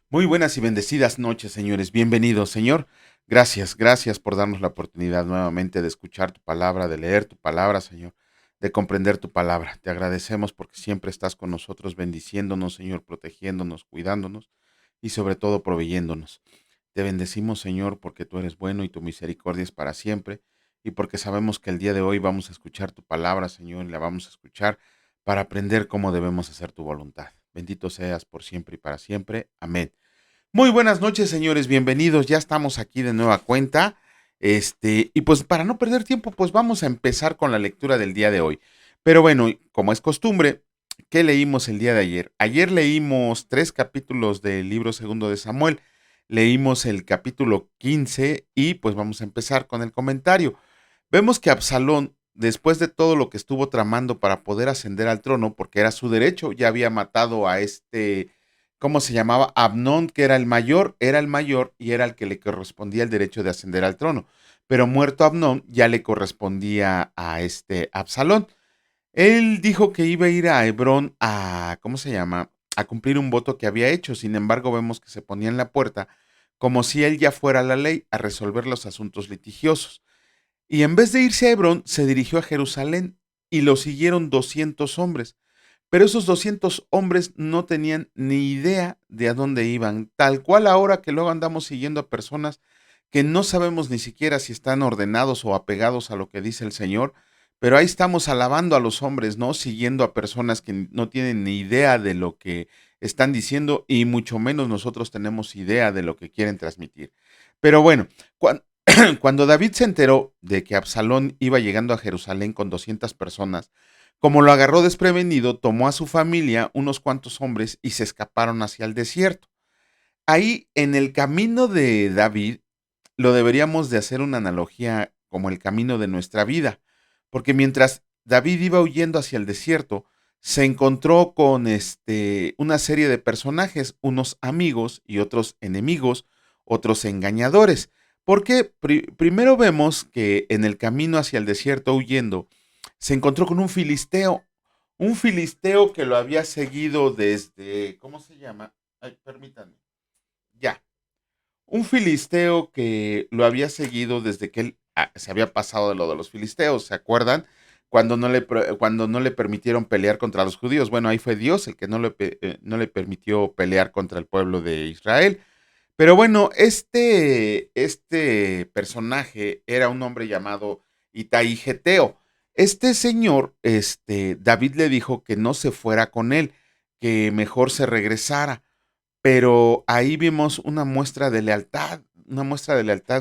Muy buenas y bendecidas noches, señores. Bienvenidos, Señor. Gracias por darnos la oportunidad nuevamente de escuchar tu palabra, de leer tu palabra, Señor, de comprender tu palabra. Te agradecemos porque siempre estás con nosotros, bendiciéndonos, Señor, protegiéndonos, cuidándonos y sobre todo proveyéndonos. Te bendecimos, Señor, porque tú eres bueno y tu misericordia es para siempre y porque sabemos que el día de hoy vamos a escuchar tu palabra, Señor, y la vamos a escuchar para aprender cómo debemos hacer tu voluntad. Bendito seas por siempre y para siempre. Amén. Muy buenas noches, señores, bienvenidos. Ya estamos aquí de nueva cuenta. Y pues para no perder tiempo, pues vamos a empezar con la lectura del día de hoy. Pero bueno, como es costumbre, ¿qué leímos el día de ayer? Ayer leímos 3 capítulos del libro segundo de Samuel. Leímos el capítulo 15 y pues vamos a empezar con el comentario. Vemos que Absalón, después de todo lo que estuvo tramando para poder ascender al trono, porque era su derecho, ya había matado a ¿cómo se llamaba? Abnón, que era el mayor y era el que le correspondía el derecho de ascender al trono. Pero muerto Abnón, ya le correspondía a este Absalón. Él dijo que iba a ir a Hebrón a, ¿cómo se llama? A cumplir un voto que había hecho. Sin embargo, vemos que se ponía en la puerta como si él ya fuera la ley a resolver los asuntos litigiosos. Y en vez de irse a Hebrón, se dirigió a Jerusalén y lo siguieron 200 hombres. Pero esos 200 hombres no tenían ni idea de a dónde iban, tal cual ahora que luego andamos siguiendo a personas que no sabemos ni siquiera si están ordenados o apegados a lo que dice el Señor, pero ahí estamos alabando a los hombres, ¿no? Siguiendo a personas que no tienen ni idea de lo que están diciendo y mucho menos nosotros tenemos idea de lo que quieren transmitir. Pero bueno, cuando, cuando David se enteró de que Absalón iba llegando a Jerusalén con 200 personas, como lo agarró desprevenido, tomó a su familia, unos cuantos hombres, y se escaparon hacia el desierto. Ahí, en el camino de David, lo deberíamos de hacer una analogía como el camino de nuestra vida, porque mientras David iba huyendo hacia el desierto, se encontró con una serie de personajes, unos amigos y otros enemigos, otros engañadores. Porque primero vemos que en el camino hacia el desierto huyendo, se encontró con un filisteo que lo había seguido desde, ¿cómo se llama? Ay, permítanme. Ya, un filisteo que lo había seguido desde que él se había pasado de lo de los filisteos, ¿se acuerdan? Cuando no le permitieron pelear contra los judíos. Bueno, ahí fue Dios el que no le permitió pelear contra el pueblo de Israel. Pero bueno, este personaje era un hombre llamado Itai Geteo. Este señor, David le dijo que no se fuera con él, que mejor se regresara, pero ahí vimos una muestra de lealtad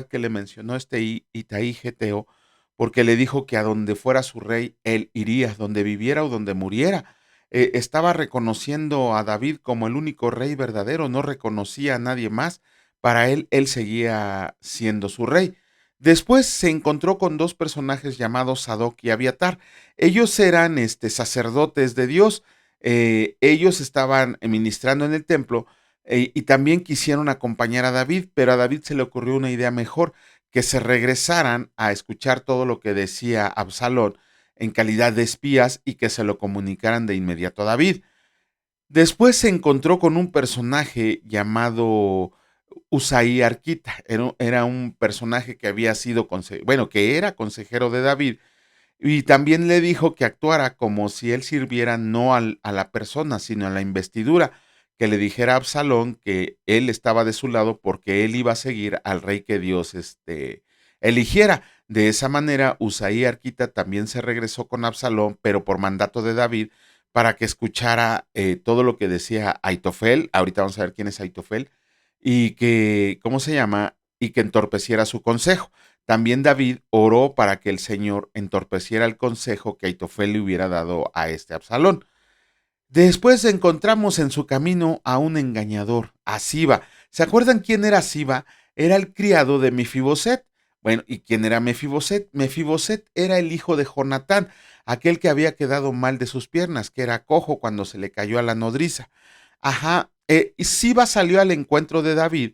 que le mencionó Itaí Geteo, porque le dijo que a donde fuera su rey, él iría, donde viviera o donde muriera. Estaba reconociendo a David como el único rey verdadero, no reconocía a nadie más. Para él, él seguía siendo su rey. Después se encontró con dos personajes llamados Sadoc y Abiatar. Ellos eran sacerdotes de Dios. Ellos estaban ministrando en el templo y también quisieron acompañar a David, pero a David se le ocurrió una idea mejor, que se regresaran a escuchar todo lo que decía Absalón en calidad de espías y que se lo comunicaran de inmediato a David. Después se encontró con un personaje llamado Usaí Arquita. Era un personaje que había sido, bueno, que era consejero de David, y también le dijo que actuara como si él sirviera no a la persona, sino a la investidura, que le dijera a Absalón que él estaba de su lado porque él iba a seguir al rey que Dios eligiera. De esa manera, Usaí Arquita también se regresó con Absalón, pero por mandato de David, para que escuchara todo lo que decía Aitofel. Ahorita vamos a ver quién es Aitofel. Y que, ¿cómo se llama? Y que entorpeciera su consejo. También David oró para que el Señor entorpeciera el consejo que Aitofel le hubiera dado a este Absalón. Después encontramos en su camino a un engañador, a Siba. ¿Se acuerdan quién era Siba? Era el criado de Mefiboset. Bueno, ¿y quién era Mefiboset? Mefiboset era el hijo de Jonatán, aquel que había quedado mal de sus piernas, que era cojo cuando se le cayó a la nodriza. Ajá, y Siba salió al encuentro de David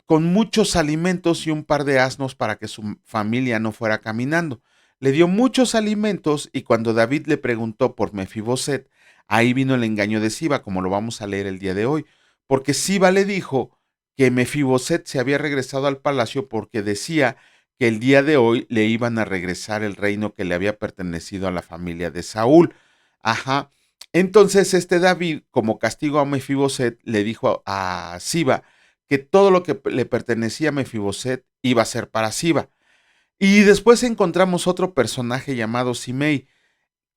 con muchos alimentos y un par de asnos para que su familia no fuera caminando. Le dio muchos alimentos y cuando David le preguntó por Mefiboset, ahí vino el engaño de Siba, como lo vamos a leer el día de hoy, porque Siba le dijo que Mefiboset se había regresado al palacio porque decía que el día de hoy le iban a regresar el reino que le había pertenecido a la familia de Saúl. Ajá. Entonces David, como castigo a Mefiboset, le dijo a Siba que todo lo que le pertenecía a Mefiboset iba a ser para Siba. Y después encontramos otro personaje llamado Simei,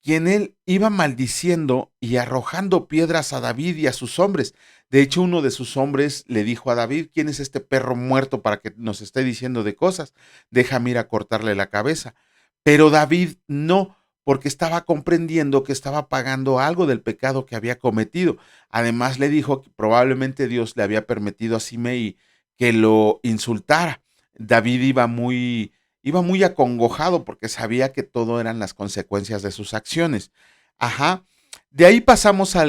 quien él iba maldiciendo y arrojando piedras a David y a sus hombres. De hecho, uno de sus hombres le dijo a David: ¿quién es este perro muerto para que nos esté diciendo de cosas? Déjame ir a cortarle la cabeza. Pero David no, porque estaba comprendiendo que estaba pagando algo del pecado que había cometido. Además le dijo que probablemente Dios le había permitido a Simei que lo insultara. David iba muy acongojado porque sabía que todo eran las consecuencias de sus acciones. Ajá. De ahí pasamos a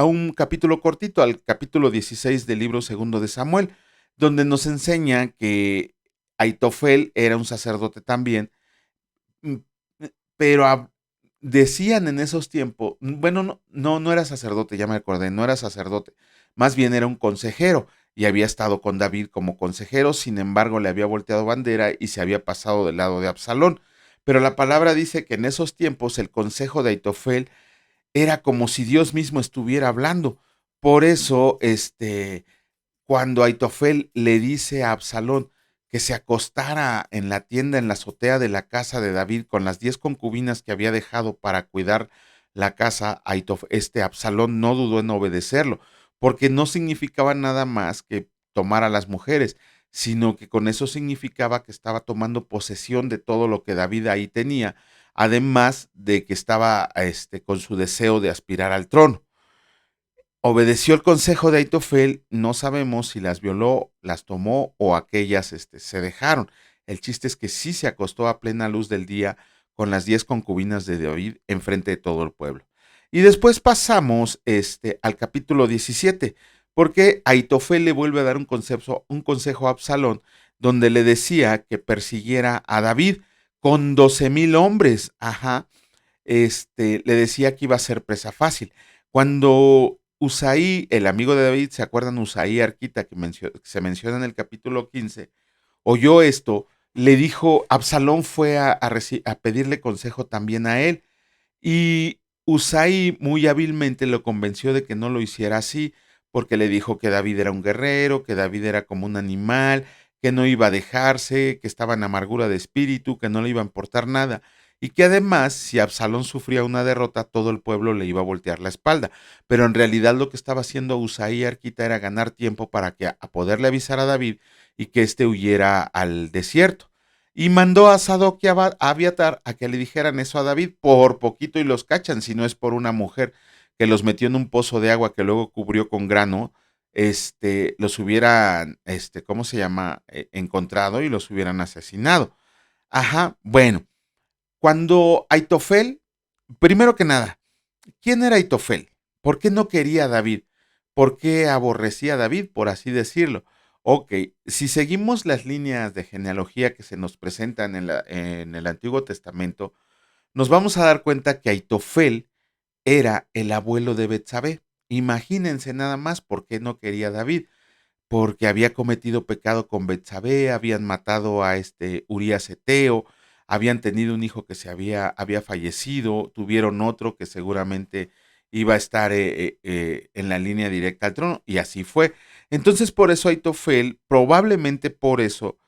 un capítulo cortito, al capítulo 16 del libro segundo de Samuel, donde nos enseña que Aitofel era un sacerdote también, mm, pero decían en esos tiempos, bueno, no era sacerdote, ya me acordé, no era sacerdote, más bien era un consejero y había estado con David como consejero, sin embargo le había volteado bandera y se había pasado del lado de Absalón. Pero la palabra dice que en esos tiempos el consejo de Aitofel era como si Dios mismo estuviera hablando. Por eso, cuando Aitofel le dice a Absalón que se acostara en la tienda, en la azotea de la casa de David, con las 10 concubinas que había dejado para cuidar la casa, Absalón no dudó en obedecerlo, porque no significaba nada más que tomar a las mujeres, sino que con eso significaba que estaba tomando posesión de todo lo que David ahí tenía, además de que estaba con su deseo de aspirar al trono. Obedeció el consejo de Aitofel, no sabemos si las violó, las tomó o aquellas se dejaron. El chiste es que sí se acostó a plena luz del día con las 10 concubinas de David enfrente de todo el pueblo. Y después pasamos al capítulo 17, porque Aitofel le vuelve a dar un consejo a Absalón, donde le decía que persiguiera a David con 12,000 hombres. Ajá. Le decía que iba a ser presa fácil. Cuando Usaí, el amigo de David, ¿se acuerdan? Usaí Arquita, que se menciona en el capítulo 15, oyó esto, le dijo, Absalón fue a pedirle consejo también a él, y Usaí muy hábilmente lo convenció de que no lo hiciera así, porque le dijo que David era un guerrero, que David era como un animal, que no iba a dejarse, que estaba en amargura de espíritu, que no le iba a importar nada, y que además, si Absalón sufría una derrota, todo el pueblo le iba a voltear la espalda. Pero en realidad lo que estaba haciendo Usaí Arquita era ganar tiempo para que a poderle avisar a David y que éste huyera al desierto. Y mandó a Sadoc y a Abiatar a que le dijeran eso a David, por poquito y los cachan, si no es por una mujer que los metió en un pozo de agua que luego cubrió con grano, los hubieran, ¿cómo se llama? Encontrado y los hubieran asesinado. Ajá, bueno, cuando Aitofel, primero que nada, ¿quién era Aitofel? ¿Por qué no quería a David? ¿Por qué aborrecía a David, por así decirlo? Ok, si seguimos las líneas de genealogía que se nos presentan en el Antiguo Testamento, nos vamos a dar cuenta que Aitofel era el abuelo de Betsabé. Imagínense nada más por qué no quería a David, porque había cometido pecado con Betsabé, habían matado a Urías Eteo, habían tenido un hijo que había fallecido, tuvieron otro que seguramente iba a estar en la línea directa al trono, y así fue. Entonces, por eso Aitofel, probablemente por eso,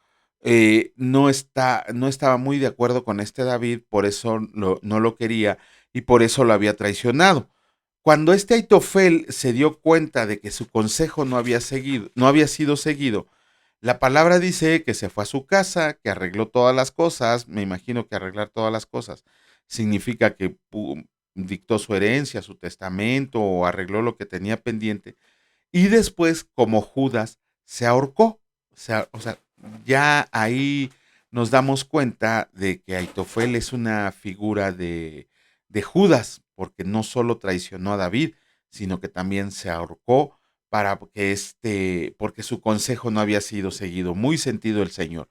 no estaba muy de acuerdo con David, por eso no lo quería y por eso lo había traicionado. Cuando Aitofel se dio cuenta de que su consejo no había sido seguido, la palabra dice que se fue a su casa, que arregló todas las cosas. Me imagino que arreglar todas las cosas significa que dictó su herencia, su testamento o arregló lo que tenía pendiente. Y después, como Judas, se ahorcó. O sea, ya ahí nos damos cuenta de que Aitofel es una figura de Judas, porque no solo traicionó a David, sino que también se ahorcó para que porque su consejo no había sido seguido. Muy sentido el Señor.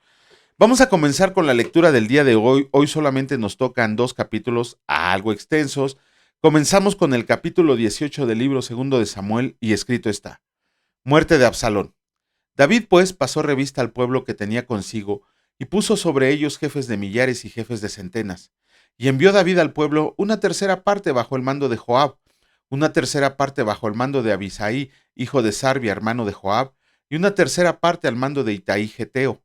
Vamos a comenzar con la lectura del día de hoy. Hoy solamente nos tocan 2 capítulos algo extensos. Comenzamos con el capítulo 18 del libro segundo de Samuel, y escrito está: Muerte de Absalón. David pues pasó revista al pueblo que tenía consigo, y puso sobre ellos jefes de millares y jefes de centenas. Y envió David al pueblo una tercera parte bajo el mando de Joab, una tercera parte bajo el mando de Abisaí, hijo de Sarbia, hermano de Joab, y una tercera parte al mando de Itaí Geteo.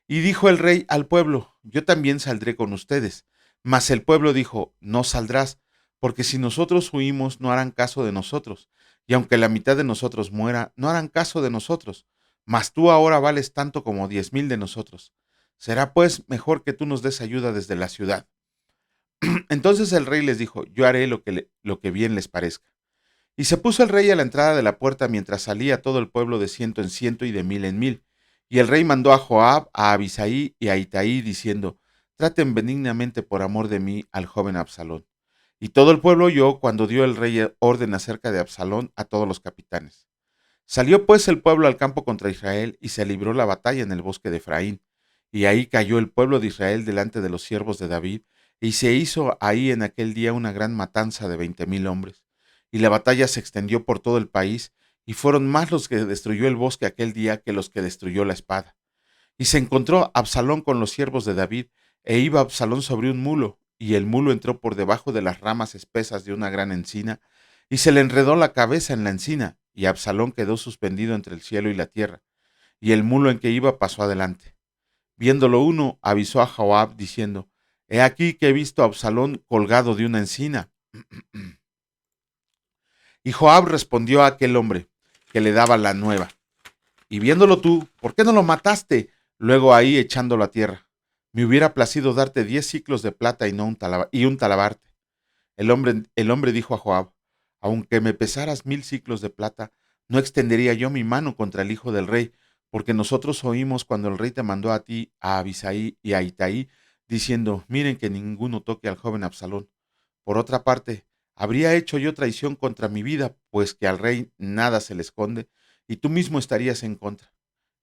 Y dijo el rey al pueblo: yo también saldré con ustedes. Mas el pueblo dijo: no saldrás, porque si nosotros huimos no harán caso de nosotros, y aunque la mitad de nosotros muera, no harán caso de nosotros. Mas tú ahora vales tanto como 10,000 de nosotros. Será pues mejor que tú nos des ayuda desde la ciudad. Entonces el rey les dijo: yo haré lo que bien les parezca. Y se puso el rey a la entrada de la puerta mientras salía todo el pueblo de ciento en ciento y de mil en mil. Y el rey mandó a Joab, a Abisaí y a Itaí, diciendo: traten benignamente por amor de mí al joven Absalón. Y todo el pueblo oyó cuando dio el rey orden acerca de Absalón a todos los capitanes. Salió pues el pueblo al campo contra Israel, y se libró la batalla en el bosque de Efraín. Y ahí cayó el pueblo de Israel delante de los siervos de David, y se hizo ahí en aquel día una gran matanza de 20,000 hombres. Y la batalla se extendió por todo el país, y fueron más los que destruyó el bosque aquel día que los que destruyó la espada. Y se encontró Absalón con los siervos de David, e iba Absalón sobre un mulo, y el mulo entró por debajo de las ramas espesas de una gran encina, y se le enredó la cabeza en la encina, y Absalón quedó suspendido entre el cielo y la tierra, y el mulo en que iba pasó adelante. Viéndolo uno, avisó a Joab, diciendo: he aquí que he visto a Absalón colgado de una encina. Y Joab respondió a aquel hombre que le daba la nueva: y viéndolo tú, ¿por qué no lo mataste luego ahí echándolo a tierra? Me hubiera placido darte 10 siclos de plata y un talabarte. El hombre dijo a Joab: aunque me pesaras 1,000 siclos de plata, no extendería yo mi mano contra el hijo del rey, porque nosotros oímos cuando el rey te mandó a ti, a Abisaí y a Itaí, diciendo: miren que ninguno toque al joven Absalón. Por otra parte, habría hecho yo traición contra mi vida, pues que al rey nada se le esconde, y tú mismo estarías en contra.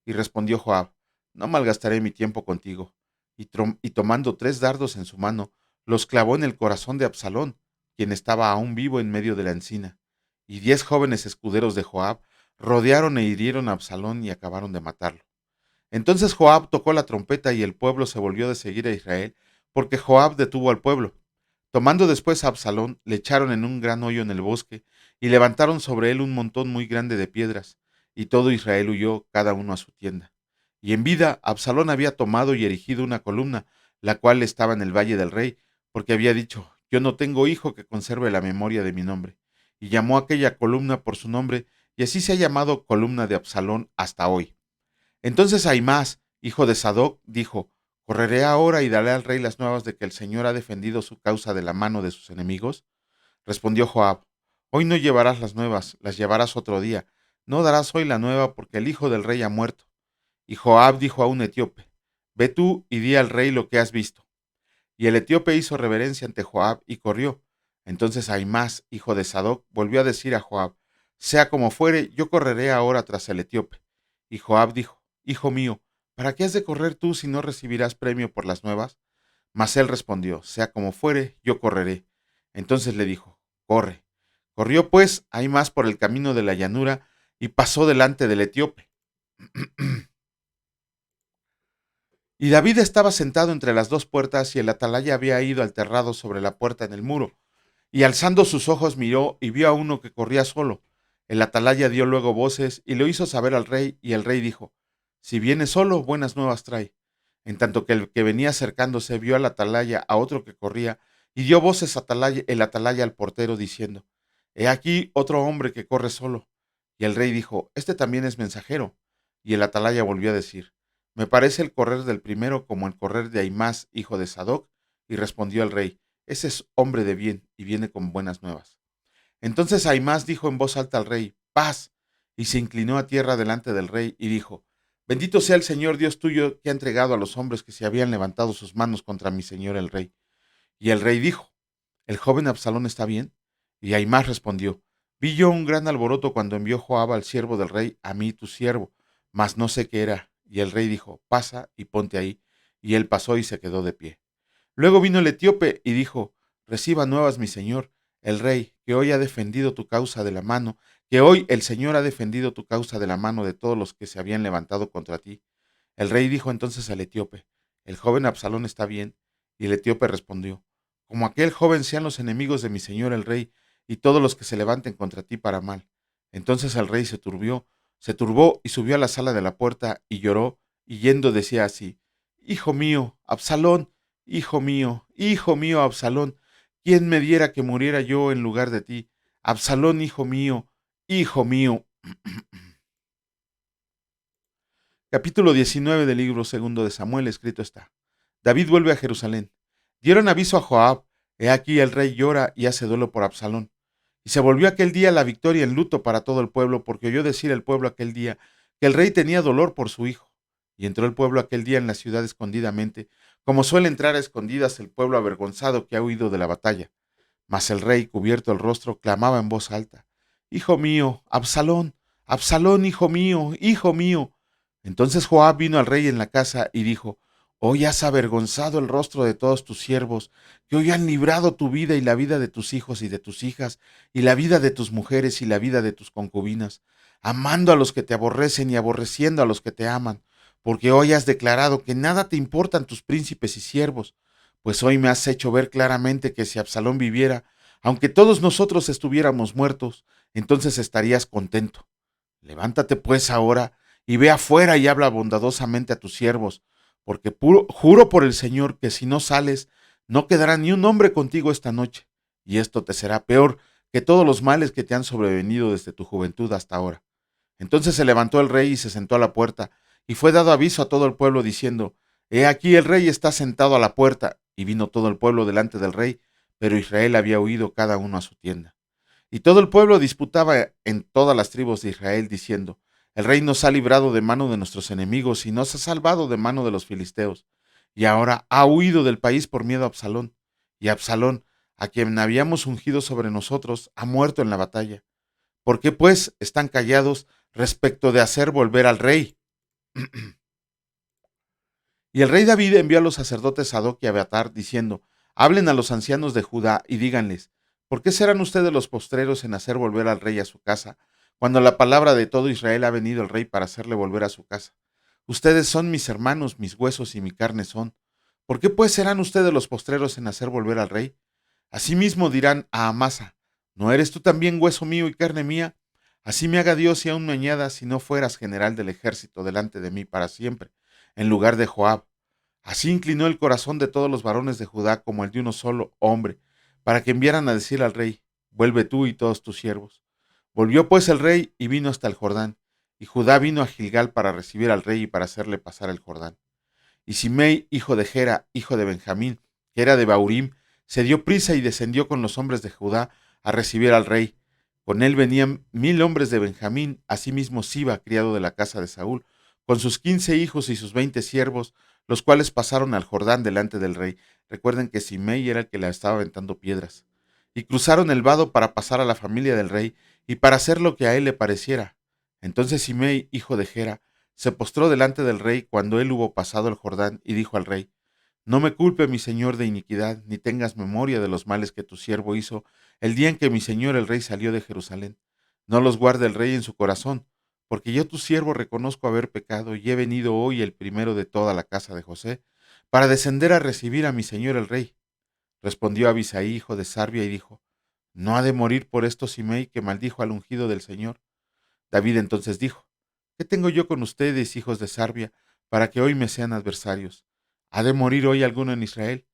Y respondió Joab: no malgastaré mi tiempo contigo. Y tomando 3 dardos en su mano, los clavó en el corazón de Absalón, quien estaba aún vivo en medio de la encina. Y 10 jóvenes escuderos de Joab rodearon e hirieron a Absalón y acabaron de matarlo. Entonces Joab tocó la trompeta y el pueblo se volvió de seguir a Israel, porque Joab detuvo al pueblo. Tomando después a Absalón, le echaron en un gran hoyo en el bosque, y levantaron sobre él un montón muy grande de piedras, y todo Israel huyó, cada uno a su tienda. Y en vida, Absalón había tomado y erigido una columna, la cual estaba en el valle del rey, porque había dicho: yo no tengo hijo que conserve la memoria de mi nombre. Y llamó aquella columna por su nombre, y así se ha llamado columna de Absalón hasta hoy. Entonces Ahimaas, hijo de Sadoc, dijo: ¿correré ahora y daré al rey las nuevas de que el Señor ha defendido su causa de la mano de sus enemigos? Respondió Joab: hoy no llevarás las nuevas, las llevarás otro día. No darás hoy la nueva, porque el hijo del rey ha muerto. Y Joab dijo a un etíope: ve tú y di al rey lo que has visto. Y el etíope hizo reverencia ante Joab y corrió. Entonces Ahimaas, hijo de Sadoc, volvió a decir a Joab: sea como fuere, yo correré ahora tras el etíope. Y Joab dijo: hijo mío, ¿para qué has de correr tú si no recibirás premio por las nuevas? Mas él respondió: sea como fuere, yo correré. Entonces le dijo: corre. Corrió pues Ahimaas por el camino de la llanura y pasó delante del etíope. Y David estaba sentado entre las dos puertas, y el atalaya había ido al terrado sobre la puerta en el muro. Y alzando sus ojos miró y vio a uno que corría solo. El atalaya dio luego voces y lo hizo saber al rey, y el rey dijo: si viene solo, buenas nuevas trae. En tanto que el que venía acercándose vio al atalaya a otro que corría, y dio voces el atalaya al portero, diciendo: he aquí otro hombre que corre solo. Y el rey dijo: este también es mensajero. Y el atalaya volvió a decir: me parece el correr del primero como el correr de Ahimaas, hijo de Sadoc. Y respondió el rey: ese es hombre de bien y viene con buenas nuevas. Entonces Ahimaas dijo en voz alta al rey: paz. Y se inclinó a tierra delante del rey y dijo: bendito sea el Señor Dios tuyo, que ha entregado a los hombres que se habían levantado sus manos contra mi señor el rey. Y el rey dijo: ¿el joven Absalón está bien? Y Ahimaas respondió: vi yo un gran alboroto cuando envió Joab al siervo del rey a mí tu siervo, mas no sé qué era. Y el rey dijo: pasa y ponte ahí. Y él pasó y se quedó de pie. Luego vino el etíope y dijo: reciba nuevas mi señor, el rey, que hoy ha defendido tu causa de la mano, que hoy el Señor ha defendido tu causa de la mano de todos los que se habían levantado contra ti. El rey dijo entonces al etíope: el joven Absalón está bien. Y el etíope respondió: como aquel joven sean los enemigos de mi señor el rey, y todos los que se levanten contra ti para mal. Entonces el rey se turbó y subió a la sala de la puerta y lloró, y yendo decía así: hijo mío, Absalón, hijo mío, Absalón, ¿quién me diera que muriera yo en lugar de ti? Absalón, hijo mío, hijo mío. Capítulo 19 del libro segundo de Samuel, escrito está. David vuelve a Jerusalén. Dieron aviso a Joab: he aquí el rey llora y hace duelo por Absalón. Y se volvió aquel día la victoria en luto para todo el pueblo, porque oyó decir el pueblo aquel día que el rey tenía dolor por su hijo. Y entró el pueblo aquel día en la ciudad escondidamente, como suele entrar a escondidas el pueblo avergonzado que ha huido de la batalla. Mas el rey, cubierto el rostro, clamaba en voz alta: hijo mío, Absalón, Absalón, hijo mío, hijo mío. Entonces Joab vino al rey en la casa y dijo: hoy has avergonzado el rostro de todos tus siervos, que hoy han librado tu vida y la vida de tus hijos y de tus hijas, y la vida de tus mujeres y la vida de tus concubinas, amando a los que te aborrecen y aborreciendo a los que te aman, porque hoy has declarado que nada te importan tus príncipes y siervos, pues hoy me has hecho ver claramente que si Absalón viviera, aunque todos nosotros estuviéramos muertos, entonces estarías contento. Levántate pues ahora y ve afuera y habla bondadosamente a tus siervos, porque juro por el Señor que si no sales, no quedará ni un hombre contigo esta noche, y esto te será peor que todos los males que te han sobrevenido desde tu juventud hasta ahora. Entonces se levantó el rey y se sentó a la puerta, y fue dado aviso a todo el pueblo diciendo: he aquí el rey está sentado a la puerta. Y vino todo el pueblo delante del rey, pero Israel había huido cada uno a su tienda. Y todo el pueblo disputaba en todas las tribus de Israel, diciendo: el rey nos ha librado de mano de nuestros enemigos y nos ha salvado de mano de los filisteos. Y ahora ha huido del país por miedo a Absalón. Y Absalón, a quien habíamos ungido sobre nosotros, ha muerto en la batalla. ¿Por qué, pues, están callados respecto de hacer volver al rey? Y el rey David envió a los sacerdotes Sadoc y Abiatar, diciendo: hablen a los ancianos de Judá y díganles: ¿por qué serán ustedes los postreros en hacer volver al rey a su casa, cuando la palabra de todo Israel ha venido al rey para hacerle volver a su casa? Ustedes son mis hermanos, mis huesos y mi carne son. ¿Por qué pues serán ustedes los postreros en hacer volver al rey? Asimismo dirán a Amasa: ¿no eres tú también hueso mío y carne mía? Así me haga Dios y aún me añada, si no fueras general del ejército delante de mí para siempre, en lugar de Joab. Así inclinó el corazón de todos los varones de Judá como el de uno solo hombre, para que enviaran a decir al rey: vuelve tú y todos tus siervos. Volvió pues el rey y vino hasta el Jordán, y Judá vino a Gilgal para recibir al rey y para hacerle pasar el Jordán. Y Simei, hijo de Gera, hijo de Benjamín, que era de Baurim, se dio prisa y descendió con los hombres de Judá a recibir al rey. Con él venían 1000 hombres de Benjamín, asimismo Siba, criado de la casa de Saúl, con sus 15 hijos y sus 20 siervos, los cuales pasaron al Jordán delante del rey. Recuerden que Simei era el que le estaba aventando piedras. Y cruzaron el vado para pasar a la familia del rey y para hacer lo que a él le pareciera. Entonces Simei, hijo de Gera, se postró delante del rey cuando él hubo pasado el Jordán y dijo al rey: no me culpe mi señor de iniquidad, ni tengas memoria de los males que tu siervo hizo el día en que mi señor el rey salió de Jerusalén. No los guarde el rey en su corazón, porque yo tu siervo reconozco haber pecado y he venido hoy el primero de toda la casa de José para descender a recibir a mi señor el rey. Respondió Abisai, hijo de Sarbia, y dijo: ¿no ha de morir por esto Simei, que maldijo al ungido del Señor? David entonces dijo: ¿qué tengo yo con ustedes, hijos de Sarbia, para que hoy me sean adversarios? ¿Ha de morir hoy alguno en Israel?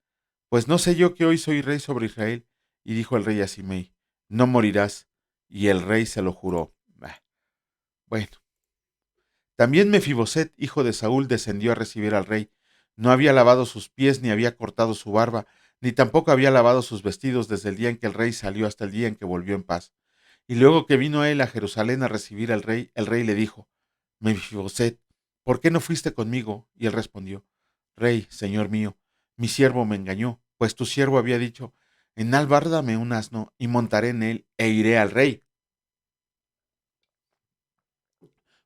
Pues no sé yo que hoy soy rey sobre Israel. Y dijo el rey a Simei: no morirás. Y el rey se lo juró. Bueno, también Mefiboset, hijo de Saúl, descendió a recibir al rey. No había lavado sus pies, ni había cortado su barba, ni tampoco había lavado sus vestidos desde el día en que el rey salió hasta el día en que volvió en paz. Y luego que vino él a Jerusalén a recibir al rey, el rey le dijo: Mefiboset, ¿por qué no fuiste conmigo? Y él respondió: Rey, señor mío, mi siervo me engañó, pues tu siervo había dicho: enálbárdame un asno, y montaré en él, e iré al rey,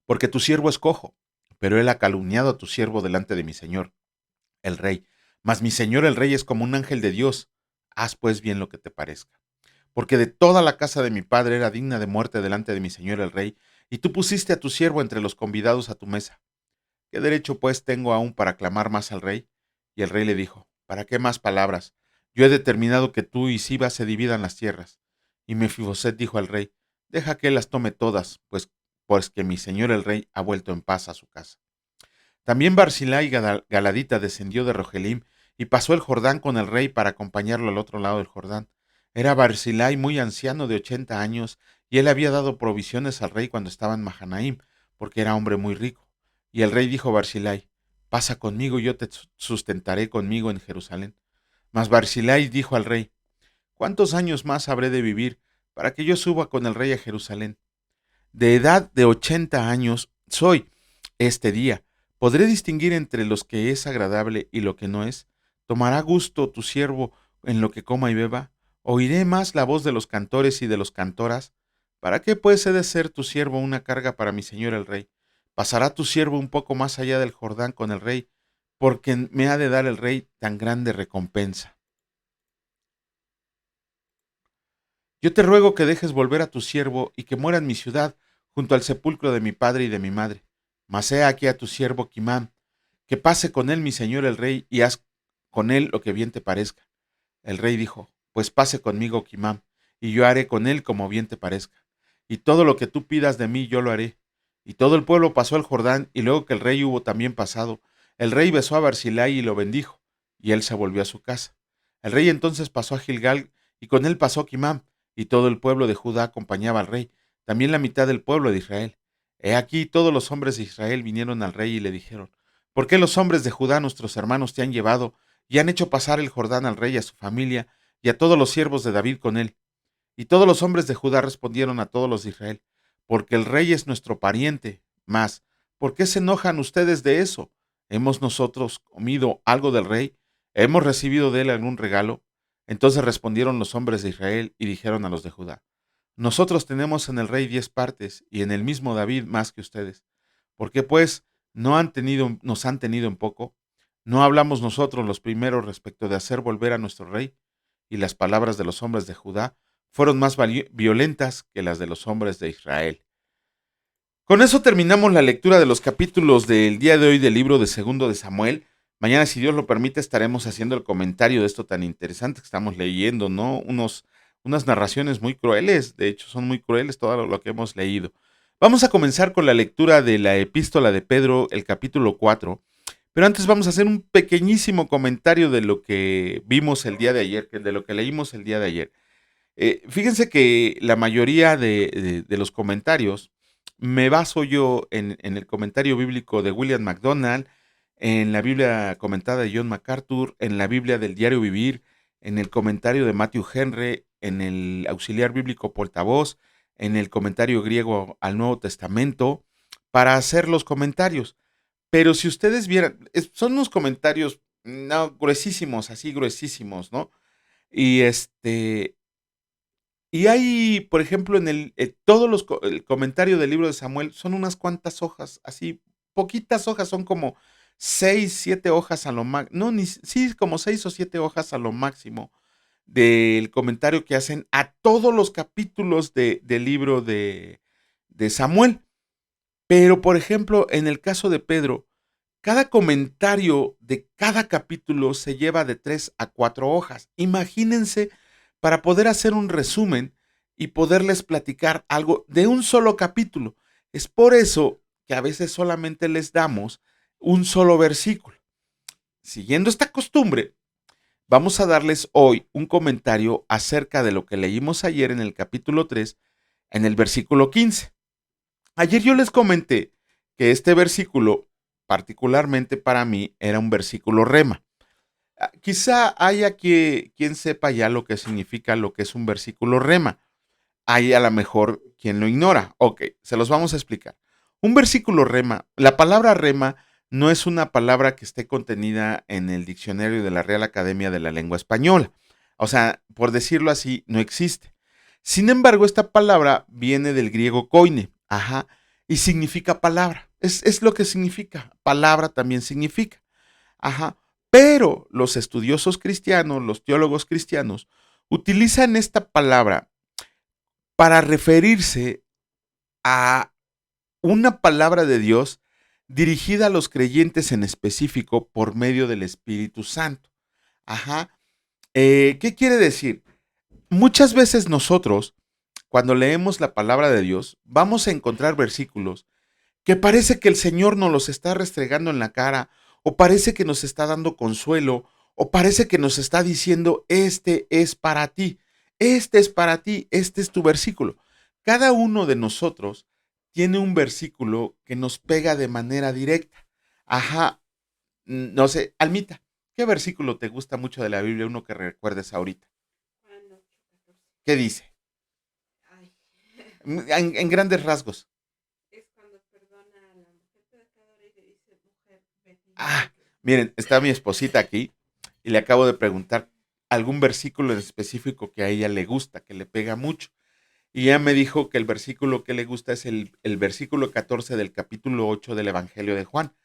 porque tu siervo es cojo. Pero él ha calumniado a tu siervo delante de mi señor, el rey. Mas mi señor el rey es como un ángel de Dios. Haz pues bien lo que te parezca. porque de toda la casa de mi padre era digna de muerte delante de mi señor el rey, y tú pusiste a tu siervo entre los convidados a tu mesa. ¿Qué derecho pues tengo aún para clamar más al rey? Y el rey le dijo, ¿para qué más palabras? Yo he determinado que tú y Siba se dividan las tierras. Y Mefiboset dijo al rey, deja que él las tome todas, pues que mi señor el rey ha vuelto en paz a su casa. También Barzillai Galadita descendió de Rogelim y pasó el Jordán con el rey para acompañarlo al otro lado del Jordán. Era Barzillai muy anciano de 80 años, y él había dado provisiones al rey cuando estaba en Mahanaim, porque era hombre muy rico. Y el rey dijo a Barzillai, pasa conmigo y yo te sustentaré conmigo en Jerusalén. Mas Barzillai dijo al rey, ¿cuántos años más habré de vivir para que yo suba con el rey a Jerusalén? De edad de 80 años soy este día. ¿Podré distinguir entre los que es agradable y lo que no es? ¿Tomará gusto tu siervo en lo que coma y beba? ¿Oiré más la voz de los cantores y de los cantoras? ¿Para qué pues he de ser tu siervo una carga para mi señor el rey? ¿Pasará tu siervo un poco más allá del Jordán con el rey? Porque me ha de dar el rey tan grande recompensa. Yo te ruego que dejes volver a tu siervo y que muera en mi ciudad, junto al sepulcro de mi padre y de mi madre. Mas he aquí a tu siervo Kimán, que pase con él mi señor el rey, y haz con él lo que bien te parezca. El rey dijo, pues pase conmigo Kimán, y yo haré con él como bien te parezca. Y todo lo que tú pidas de mí yo lo haré. Y todo el pueblo pasó el Jordán, y luego que el rey hubo también pasado, el rey besó a Barzillai y lo bendijo, y él se volvió a su casa. El rey entonces pasó a Gilgal, y con él pasó Kimán, y todo el pueblo de Judá acompañaba al rey, también la mitad del pueblo de Israel. He aquí todos los hombres de Israel vinieron al rey y le dijeron, ¿por qué los hombres de Judá, nuestros hermanos, te han llevado y han hecho pasar el Jordán al rey y a su familia y a todos los siervos de David con él? Y todos los hombres de Judá respondieron a todos los de Israel, porque el rey es nuestro pariente. Mas, ¿por qué se enojan ustedes de eso? ¿Hemos nosotros comido algo del rey? ¿Hemos recibido de él algún regalo? Entonces respondieron los hombres de Israel y dijeron a los de Judá, nosotros tenemos en el rey 10 partes y en el mismo David más que ustedes. ¿Por qué pues nos han tenido en poco? ¿No hablamos nosotros los primeros respecto de hacer volver a nuestro rey? Y las palabras de los hombres de Judá fueron más violentas que las de los hombres de Israel. Con eso terminamos la lectura de los capítulos del día de hoy del libro de Segundo de Samuel. Mañana, si Dios lo permite, estaremos haciendo el comentario de esto tan interesante que estamos leyendo, ¿no? Unas narraciones muy crueles, de hecho son muy crueles todo lo que hemos leído. Vamos a comenzar con la lectura de la epístola de Pedro, el capítulo 4, pero antes vamos a hacer un pequeñísimo comentario de lo que vimos el día de ayer, de lo que leímos el día de ayer. Fíjense que la mayoría de los comentarios me baso yo en el comentario bíblico de William MacDonald, en la Biblia comentada de John MacArthur, en la Biblia del Diario Vivir, en el comentario de Matthew Henry, en el auxiliar bíblico portavoz, en el comentario griego al Nuevo Testamento, para hacer los comentarios. Pero si ustedes vieran, son unos comentarios no, gruesísimos, así gruesísimos, ¿no? Y y hay, por ejemplo, todos el comentario del libro de Samuel son unas cuantas hojas, así, poquitas hojas, son como 6, 7 hojas a lo máximo, no, sí, como 6 o 7 hojas a lo máximo del comentario que hacen a todos los capítulos del libro de Samuel. Pero, por ejemplo, en el caso de Pedro, cada comentario de cada capítulo se lleva de 3 a 4 hojas. Imagínense para poder hacer un resumen y poderles platicar algo de un solo capítulo. Es por eso que a veces solamente les damos un solo versículo. Siguiendo esta costumbre, vamos a darles hoy un comentario acerca de lo que leímos ayer en el capítulo 3, en el versículo 15. Ayer yo les comenté que este versículo, particularmente para mí, era un versículo rema. Quizá haya quien sepa ya lo que significa lo que es un versículo rema. Hay a lo mejor quien lo ignora. Ok, se los vamos a explicar. Un versículo rema, la palabra rema no es una palabra que esté contenida en el diccionario de la Real Academia de la Lengua Española. O sea, por decirlo así, no existe. Sin embargo, esta palabra viene del griego koine, ajá, y significa palabra. Es lo que significa. Palabra también significa. Ajá. Pero los estudiosos cristianos, los teólogos cristianos, Utilizan esta palabra para referirse a una palabra de Dios dirigida a los creyentes en específico por medio del Espíritu Santo. Ajá. ¿Qué quiere decir? Muchas veces nosotros, cuando leemos la palabra de Dios, vamos a encontrar versículos que parece que el Señor nos los está restregando en la cara, o parece que nos está dando consuelo, o parece que nos está diciendo, este es para ti, este es para ti, este es tu versículo. Cada uno de nosotros tiene un versículo que nos pega de manera directa. Ajá, no sé, Almita, ¿qué versículo te gusta mucho de la Biblia, uno que recuerdes ahorita? ¿Qué dice? Ay, En grandes rasgos. es cuando perdona a la mujer pecadora y le dice, mujer, vete y no Ah, peques. miren, está mi esposita aquí y le acabo de preguntar algún versículo en específico que a ella le gusta, que le pega mucho. Y ella me dijo que el versículo que le gusta es el versículo 14 del capítulo 8 del Evangelio de Juan,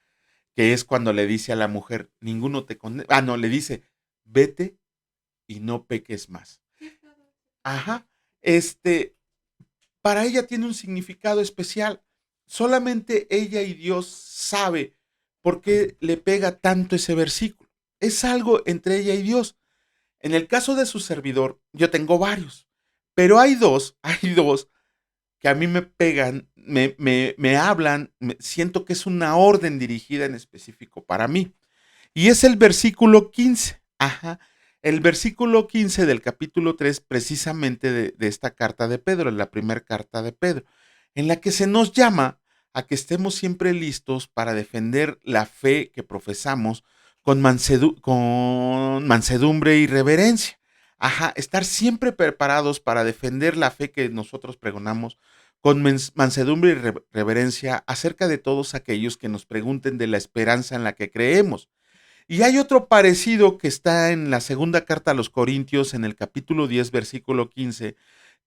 que es cuando le dice a la mujer, ninguno te condena. Ah, no, le dice, vete y no peques más. Sí, todo. Ajá, este, para ella tiene un significado especial. Solamente ella y Dios sabe por qué le pega tanto ese versículo. Es algo entre ella y Dios. En el caso de su servidor, yo tengo varios, pero hay dos que a mí me pegan, me hablan, siento que es una orden dirigida en específico para mí. Y es el versículo 15. Ajá. El versículo 15 del capítulo 3, precisamente de esta carta de Pedro, la primera carta de Pedro, en la que se nos llama a que estemos siempre listos para defender la fe que profesamos con mansedumbre y reverencia. Ajá, estar siempre preparados para defender la fe que nosotros pregonamos con mansedumbre y reverencia acerca de todos aquellos que nos pregunten de la esperanza en la que creemos. Y hay otro parecido que está en la segunda carta a los Corintios, en el capítulo 10, versículo 15,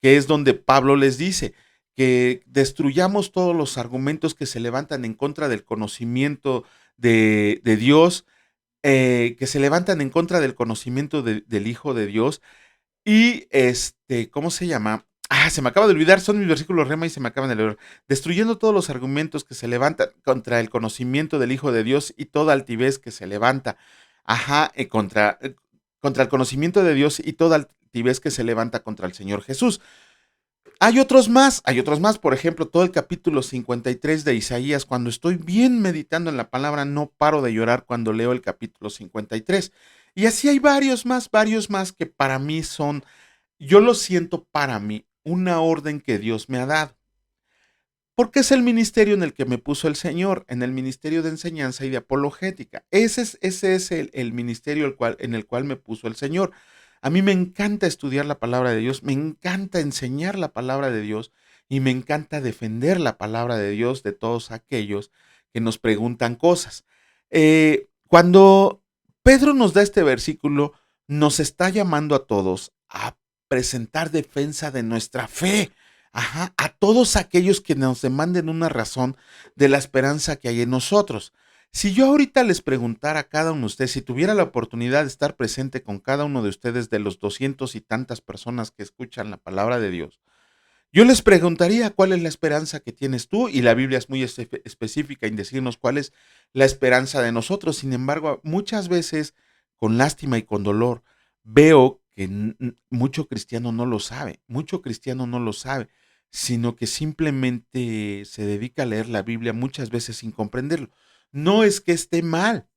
que es donde Pablo les dice que destruyamos todos los argumentos que se levantan en contra del conocimiento de Dios, que se levantan en contra del conocimiento del Hijo de Dios, y ¿cómo se llama? Ah, se me acaba de olvidar, son mis versículos rema y se me acaban de leer. Destruyendo todos los argumentos que se levantan contra el conocimiento del Hijo de Dios y toda altivez que se levanta, ajá, contra el conocimiento de Dios y toda altivez que se levanta contra el Señor Jesús. Hay otros más, por ejemplo, todo el capítulo 53 de Isaías, cuando estoy bien meditando en la palabra, no paro de llorar cuando leo el capítulo 53. Y así hay varios más que para mí son, yo lo siento para mí, una orden que Dios me ha dado. Porque es el ministerio en el que me puso el Señor, en el ministerio de enseñanza y de apologética. Ese es el ministerio en el cual me puso el Señor. A mí me encanta estudiar la palabra de Dios, me encanta enseñar la palabra de Dios y me encanta defender la palabra de Dios de todos aquellos que nos preguntan cosas. Cuando Pedro nos da este versículo, nos está llamando a todos a presentar defensa de nuestra fe. Ajá, a todos aquellos que nos demanden una razón de la esperanza que hay en nosotros. Si yo ahorita les preguntara a cada uno de ustedes, si tuviera la oportunidad de estar presente con cada uno de ustedes, de los 200 y tantas personas que escuchan la palabra de Dios, yo les preguntaría cuál es la esperanza que tienes tú, y la Biblia es muy específica en decirnos cuál es la esperanza de nosotros. Sin embargo, muchas veces, con lástima y con dolor, veo que mucho cristiano no lo sabe, mucho cristiano no lo sabe, sino que simplemente se dedica a leer la Biblia muchas veces sin comprenderlo. No es que esté mal,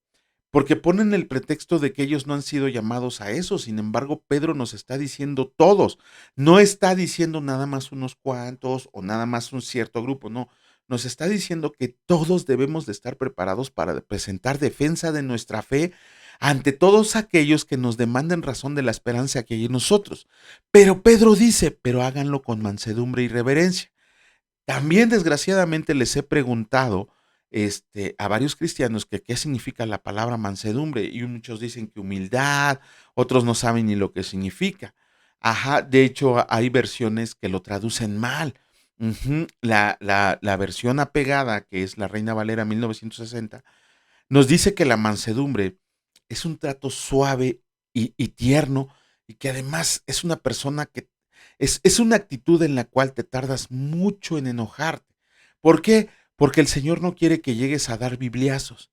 porque ponen el pretexto de que ellos no han sido llamados a eso. Sin embargo, Pedro nos está diciendo todos, no está diciendo nada más unos cuantos o nada más un cierto grupo, no, nos está diciendo que todos debemos de estar preparados para presentar defensa de nuestra fe ante todos aquellos que nos demanden razón de la esperanza que hay en nosotros. Pero Pedro dice, pero háganlo con mansedumbre y reverencia. También, desgraciadamente, les he preguntado a varios cristianos que qué significa la palabra mansedumbre, y muchos dicen que humildad, otros no saben ni lo que significa. Ajá, de hecho hay versiones que lo traducen mal. Ujú. La versión apegada, que es la Reina Valera 1960, nos dice que la mansedumbre es un trato suave y tierno y que además es una persona que es una actitud en la cual te tardas mucho en enojarte. ¿Por qué? Porque el Señor no quiere que llegues a dar bibliazos.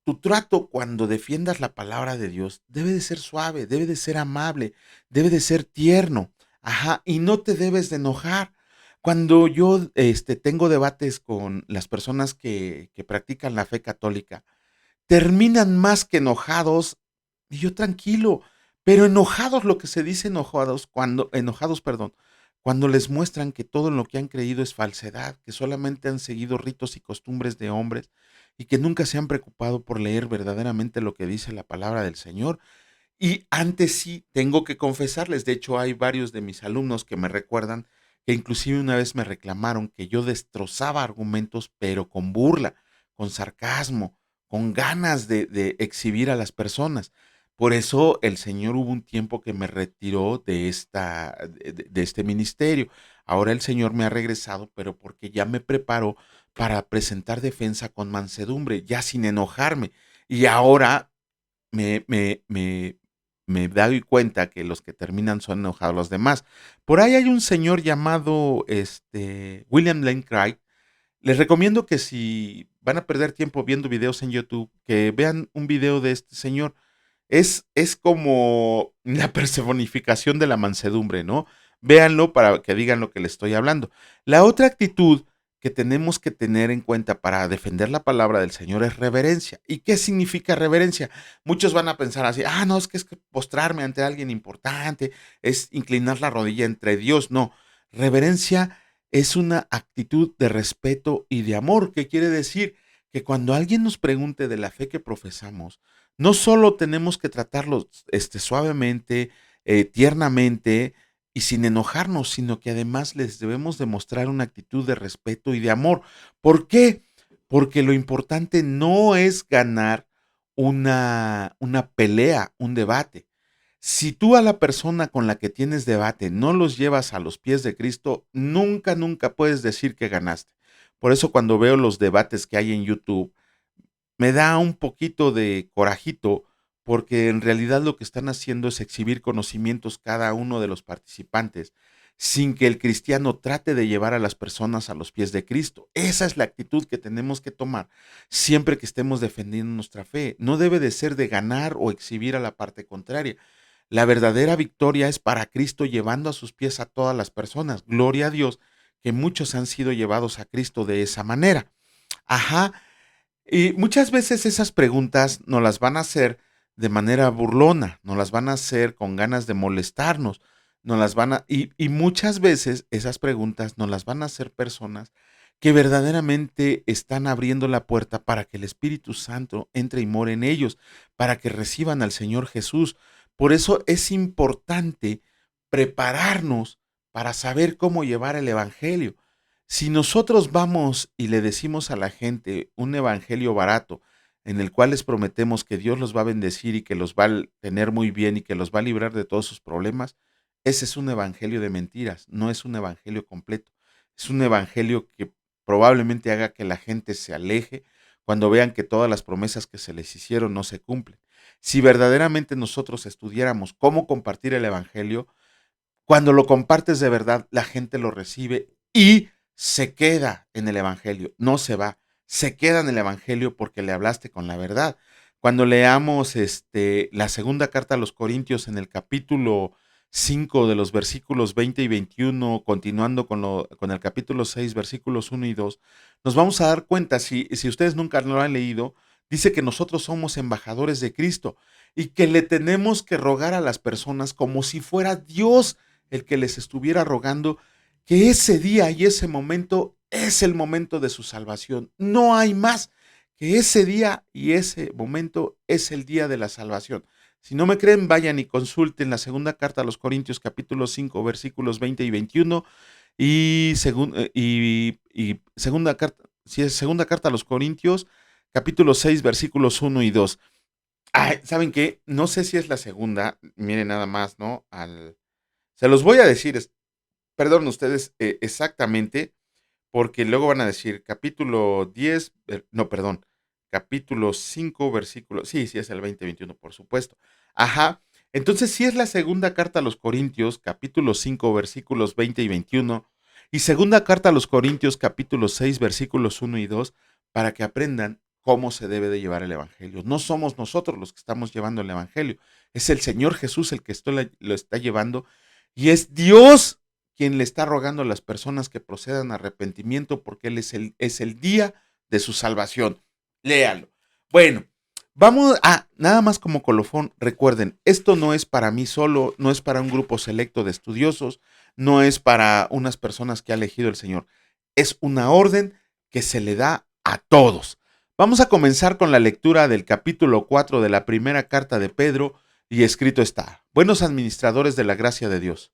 Tu trato cuando defiendas la palabra de Dios debe de ser suave, debe de ser amable, debe de ser tierno. Ajá, y no te debes de enojar. Cuando yo tengo debates con las personas que practican la fe católica, terminan más que enojados, y yo tranquilo, pero enojados, lo que se dice enojados, perdón, cuando les muestran que todo en lo que han creído es falsedad, que solamente han seguido ritos y costumbres de hombres y que nunca se han preocupado por leer verdaderamente lo que dice la palabra del Señor. Y antes sí, tengo que confesarles, de hecho hay varios de mis alumnos que me recuerdan que inclusive una vez me reclamaron que yo destrozaba argumentos, pero con burla, con sarcasmo, con ganas de exhibir a las personas. Por eso el Señor hubo un tiempo que me retiró de este ministerio. Ahora el Señor me ha regresado, pero porque ya me preparó para presentar defensa con mansedumbre, ya sin enojarme. Y ahora me, me, me, me doy cuenta que los que terminan son enojados los demás. Por ahí hay un señor llamado William Lane Craig. Les recomiendo que si van a perder tiempo viendo videos en YouTube, que vean un video de este señor. Es como la personificación de la mansedumbre, ¿no? Véanlo para que digan lo que les estoy hablando. La otra actitud que tenemos que tener en cuenta para defender la palabra del Señor es reverencia. ¿Y qué significa reverencia? Muchos van a pensar así, no, es que postrarme ante alguien importante, es inclinar la rodilla entre Dios. No, reverencia es una actitud de respeto y de amor. ¿Qué quiere decir? Que cuando alguien nos pregunte de la fe que profesamos, no solo tenemos que tratarlos suavemente, tiernamente y sin enojarnos, sino que además les debemos demostrar una actitud de respeto y de amor. ¿Por qué? Porque lo importante no es ganar una pelea, un debate. Si tú a la persona con la que tienes debate no los llevas a los pies de Cristo, nunca, nunca puedes decir que ganaste. Por eso cuando veo los debates que hay en YouTube, me da un poquito de corajito porque en realidad lo que están haciendo es exhibir conocimientos cada uno de los participantes sin que el cristiano trate de llevar a las personas a los pies de Cristo. Esa es la actitud que tenemos que tomar siempre que estemos defendiendo nuestra fe. No debe de ser de ganar o exhibir a la parte contraria. La verdadera victoria es para Cristo llevando a sus pies a todas las personas. Gloria a Dios que muchos han sido llevados a Cristo de esa manera. Ajá, y muchas veces esas preguntas nos las van a hacer de manera burlona, nos las van a hacer con ganas de molestarnos, y muchas veces esas preguntas nos las van a hacer personas que verdaderamente están abriendo la puerta para que el Espíritu Santo entre y more en ellos, para que reciban al Señor Jesús. Por eso es importante prepararnos para saber cómo llevar el Evangelio. Si nosotros vamos y le decimos a la gente un evangelio barato en el cual les prometemos que Dios los va a bendecir y que los va a tener muy bien y que los va a librar de todos sus problemas, ese es un evangelio de mentiras, no es un evangelio completo. Es un evangelio que probablemente haga que la gente se aleje cuando vean que todas las promesas que se les hicieron no se cumplen. Si verdaderamente nosotros estudiáramos cómo compartir el evangelio, cuando lo compartes de verdad, la gente lo recibe y se queda en el Evangelio, no se va, se queda en el Evangelio porque le hablaste con la verdad. Cuando leamos la segunda carta a los Corintios en el capítulo 5 de los versículos 20 y 21, continuando con el capítulo 6, versículos 1 y 2, nos vamos a dar cuenta, si ustedes nunca lo han leído, dice que nosotros somos embajadores de Cristo y que le tenemos que rogar a las personas como si fuera Dios el que les estuviera rogando que ese día y ese momento es el momento de su salvación. No hay más, que ese día y ese momento es el día de la salvación. Si no me creen, vayan y consulten la segunda carta a los Corintios capítulo 5 versículos 20 y 21 y segunda carta, si es segunda carta a los Corintios capítulo 6 versículos 1 y 2. Ay, ¿saben qué? No sé si es la segunda, miren nada más, ¿no? Se los voy a decir, perdón ustedes exactamente, porque luego van a decir capítulo 10, no, perdón, capítulo 5, versículo, sí, sí es el 20-21, por supuesto. Ajá, Entonces, si es la segunda carta a los Corintios, capítulo 5, versículos 20 y 21, y segunda carta a los Corintios, capítulo 6, versículos 1 y 2, para que aprendan cómo se debe de llevar el Evangelio. No somos nosotros los que estamos llevando el Evangelio, es el Señor Jesús el que lo está llevando, y es Dios quien le está rogando a las personas que procedan a arrepentimiento, porque Él es el día de su salvación. Léalo. Bueno, vamos a, nada más como colofón, recuerden, esto no es para mí solo, no es para un grupo selecto de estudiosos, no es para unas personas que ha elegido el Señor, es una orden que se le da a todos. Vamos a comenzar con la lectura del capítulo 4 de la primera carta de Pedro, y escrito está: buenos administradores de la gracia de Dios.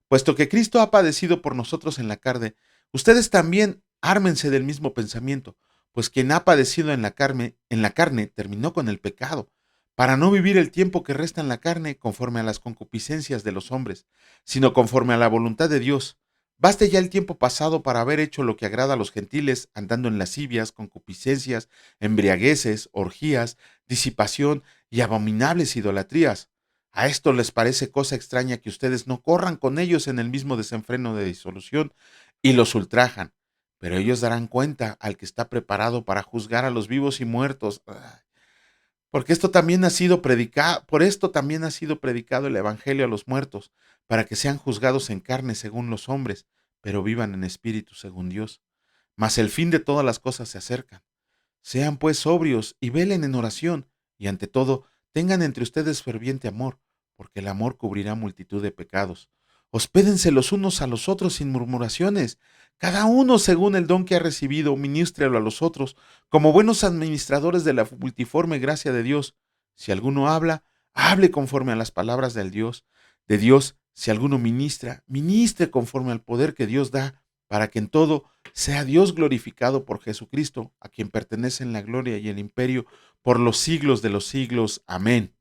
Puesto que Cristo ha padecido por nosotros en la carne, ustedes también ármense del mismo pensamiento, pues quien ha padecido en la carne terminó con el pecado, para no vivir el tiempo que resta en la carne conforme a las concupiscencias de los hombres, sino conforme a la voluntad de Dios. Baste ya el tiempo pasado para haber hecho lo que agrada a los gentiles, andando en lascivias, concupiscencias, embriagueces, orgías, disipación y abominables idolatrías. A esto les parece cosa extraña que ustedes no corran con ellos en el mismo desenfreno de disolución y los ultrajan, pero ellos darán cuenta al que está preparado para juzgar a los vivos y muertos. Porque esto también ha sido predicado, por esto también ha sido predicado el evangelio a los muertos, para que sean juzgados en carne según los hombres, pero vivan en espíritu según Dios. Mas el fin de todas las cosas se acerca. Sean pues sobrios y velen en oración, y ante todo tengan entre ustedes ferviente amor, porque el amor cubrirá multitud de pecados. Hospédense los unos a los otros sin murmuraciones. Cada uno según el don que ha recibido, ministrelo a los otros, como buenos administradores de la multiforme gracia de Dios. Si alguno habla, hable conforme a las palabras de Dios. Si alguno ministra, ministre conforme al poder que Dios da, para que en todo sea Dios glorificado por Jesucristo, a quien pertenecen la gloria y el imperio por los siglos de los siglos. Amén.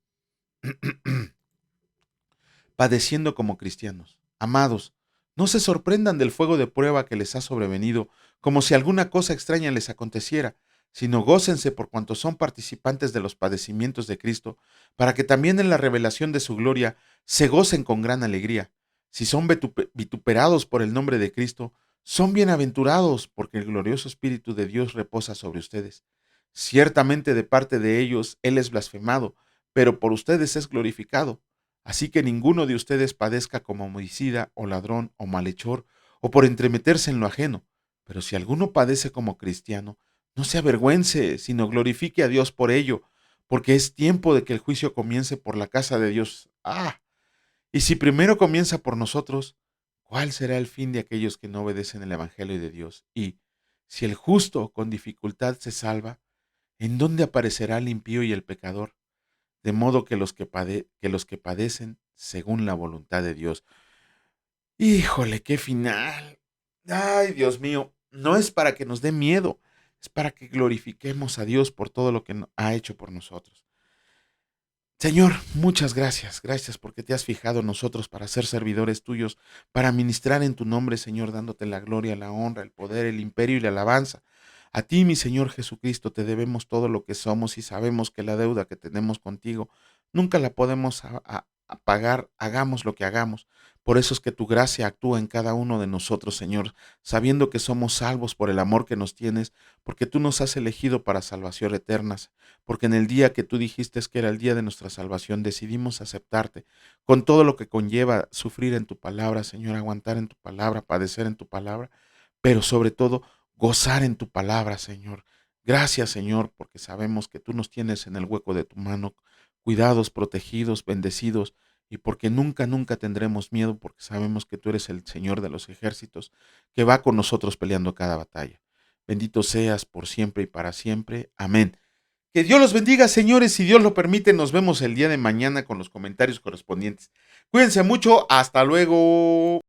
Padeciendo como cristianos. Amados, no se sorprendan del fuego de prueba que les ha sobrevenido, como si alguna cosa extraña les aconteciera, sino gócense por cuanto son participantes de los padecimientos de Cristo, para que también en la revelación de su gloria se gocen con gran alegría. Si son vituperados por el nombre de Cristo, son bienaventurados, porque el glorioso Espíritu de Dios reposa sobre ustedes. Ciertamente de parte de ellos Él es blasfemado, pero por ustedes es glorificado. Así que ninguno de ustedes padezca como homicida o ladrón o malhechor o por entremeterse en lo ajeno. Pero si alguno padece como cristiano, no se avergüence, sino glorifique a Dios por ello, porque es tiempo de que el juicio comience por la casa de Dios. Y si primero comienza por nosotros, ¿cuál será el fin de aquellos que no obedecen el Evangelio de Dios? Y si el justo con dificultad se salva, ¿en dónde aparecerá el impío y el pecador? De modo que los que padecen según la voluntad de Dios. Híjole, qué final. Ay, Dios mío, no es para que nos dé miedo, es para que glorifiquemos a Dios por todo lo que ha hecho por nosotros. Señor, muchas gracias, gracias porque te has fijado en nosotros para ser servidores tuyos, para ministrar en tu nombre, Señor, dándote la gloria, la honra, el poder, el imperio y la alabanza. A ti, mi Señor Jesucristo, te debemos todo lo que somos y sabemos que la deuda que tenemos contigo nunca la podemos a pagar, hagamos lo que hagamos. Por eso es que tu gracia actúa en cada uno de nosotros, Señor, sabiendo que somos salvos por el amor que nos tienes, porque tú nos has elegido para salvación eterna, porque en el día que tú dijiste que era el día de nuestra salvación, decidimos aceptarte con todo lo que conlleva sufrir en tu palabra, Señor, aguantar en tu palabra, padecer en tu palabra, pero sobre todo gozar en tu palabra, Señor. Gracias, Señor, porque sabemos que tú nos tienes en el hueco de tu mano, cuidados, protegidos, bendecidos, y porque nunca, nunca tendremos miedo, porque sabemos que tú eres el Señor de los ejércitos, que va con nosotros peleando cada batalla. Bendito seas por siempre y para siempre. Amén. Que Dios los bendiga, señores. Si Dios lo permite, nos vemos el día de mañana con los comentarios correspondientes. Cuídense mucho. Hasta luego.